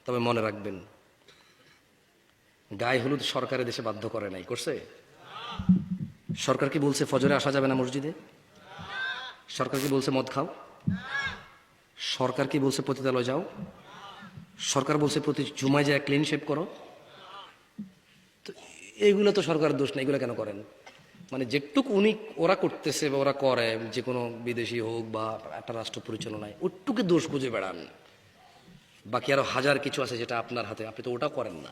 তবে মনে রাখবেন, গায়ে হলুদ সরকারের দেশে বাধ্য করে নাই, করছে? সরকার কি বলছে ফজরে আসা যাবে না মসজিদে? সরকার কি বলছে মদ খাও? সরকার কি বলছে পতিতালয় যাও? সরকার বলছে প্রতি জুমায় যায় ক্লিন শেভ করো? তো এইগুলো তো সরকারের দোষ না, এগুলো কেন করেন? মানে যেটুকু ওরা করতেছে বা ওরা করে, যে কোনো বিদেশি হোক বা একটা রাষ্ট্র পরিচালনায়, ওটুকু দোষ খুঁজে বেড়ান। বাকি আরো হাজার কিছু আছে যেটা আপনার হাতে, আপনি তো ওটা করেন না।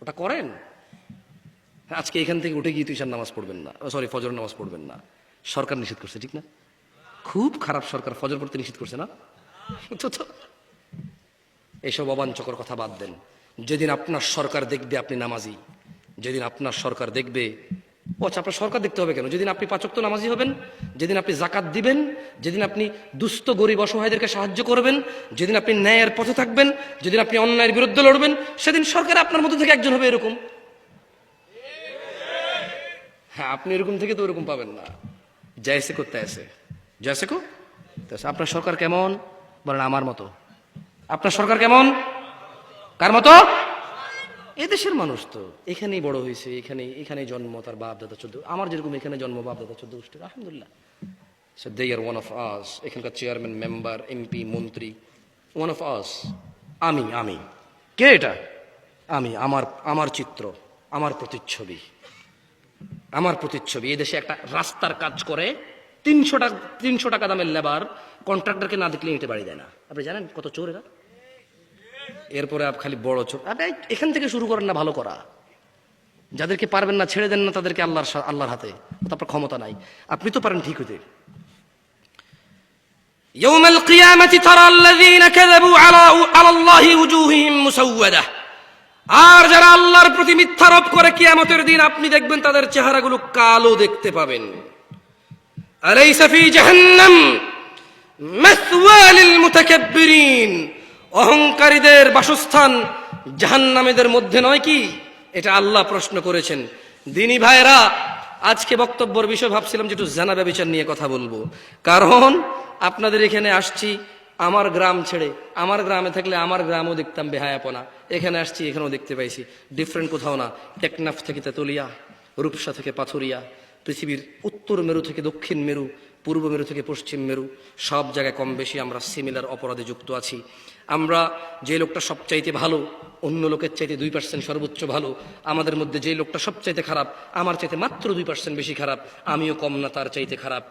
ওটা করেন। আজকে এখান থেকে উঠে গিয়ে ঈশার নামাজ পড়বেন না, সরি ফজর নামাজ পড়বেন না, সরকার নিষেধ করছে, ঠিক না? খুব খারাপ সরকার, ফজর পড়তে নিষেধ করছে না? তো এইসব অবাঞ্চকর কথা বাদ দেন। যেদিন আপনার সরকার দেখবে আপনি নামাজি, যেদিন আপনার সরকার দেখবে, আচ্ছা আপনার সরকার দেখতে হবে কেন? যেদিন আপনি পাঁচ ওয়াক্ত নামাজি হবেন, যেদিন আপনি জাকাত দিবেন, যেদিন আপনি দুস্থ গরিব অসহায়দেরকে সাহায্য করবেন, যেদিন আপনি ন্যায়ের পথে থাকবেন, যেদিন আপনি অন্যায়ের বিরুদ্ধে লড়বেন, সেদিন সরকার আপনার মধ্যে থেকে একজন হবে এরকম। হ্যাঁ, আপনি এরকম থেকে তো ওরকম পাবেন না। জয়সে করতে আসে, জয়সে কো আপনার সরকার কেমন বলেন? আমার মতো। আপনার সরকার কেমন? কার মতো? এদেশের মানুষ তো এখানেই বড় হয়েছে, এখানে জন্ম, তার বাপ দাদা 14, আমার যেরকম এখানে জন্ম, বাপ দাদা 14 গোষ্ঠীর, আলহামদুলিল্লাহ। So they are one of us. এখানকার চেয়ারম্যান, মেম্বার, এমপি, মন্ত্রী, ওয়ান অফ আস। আমি কে? এটা আমি, আমার চিত্র, আমার প্রতিচ্ছবি, আমার প্রতিচ্ছবি। এই দেশে একটা রাস্তার কাজ করে 300 টাকা দামের লেবার কন্ট্রাক্টরকে না দেখলে ইটে বাড়ি দেয় না। আপনি জানেন কত চোর এরা? এরপরে খালি বড় চোর। আপনি এখান থেকে শুরু করেন না ভালো করা। যাদেরকে পারবেন না ছেড়ে দেন না তাদেরকে আল্লাহর হাতে, আপনার ক্ষমতা নাই। আপনি তো পারেন ঠিক হইতে। ইয়াউমাল কিয়ামাতি তারাল্লাযীনা কাযাবু আলা আল্লাহি ওয়ুজুহুহুম মুসাওয়াদা। আর যারা আল্লাহর প্রতি মিথ্যারোপ করে কিয়ামতের দিন আপনি দেখবেন তাদের চেহারাগুলো কালো দেখতে পাবেন। আলাইসা ফি জাহান্নাম মাসওয়া লিল মুতাকাব্বিরিন। অহংকারীদের বাসস্থান জাহান্নামীদের মধ্যে নয় কি? এটা আল্লাহ প্রশ্ন করেছেন। দিনী ভাইরা, আজকে বক্তব্যের বিষয় ভাবছিলাম যে একটু জানা ব্যভিচার নিয়ে কথা বলবো, কারণ আপনাদের এখানে আসছি আমার গ্রাম ছেড়ে। আমার গ্রামে থাকলে আমার গ্রামও দেখতাম বেহায়াপনা, এখানে আসছি এখানেও দেখতে পাইছি ডিফারেন্ট কোথাও না। টেকনাফ থেকে তেতুলিয়া, রূপসা থেকে পাথুরিয়া, পৃথিবীর উত্তর মেরু থেকে দক্ষিণ মেরু, পূর্ব মেরু থেকে পশ্চিম মেরু, সব জায়গায় কম বেশি আমরা সিমিলার অপরাধে যুক্ত আছি। আমরা যে লোকটা সবচাইতে ভালো, অন্য লোকের চাইতে 2% সর্বোচ্চ ভালো। আমাদের মধ্যে যে লোকটা সবচাইতে খারাপ, আমার চাইতে মাত্র 2% বেশি খারাপ, আমিও কম না তার চাইতে খারাপ।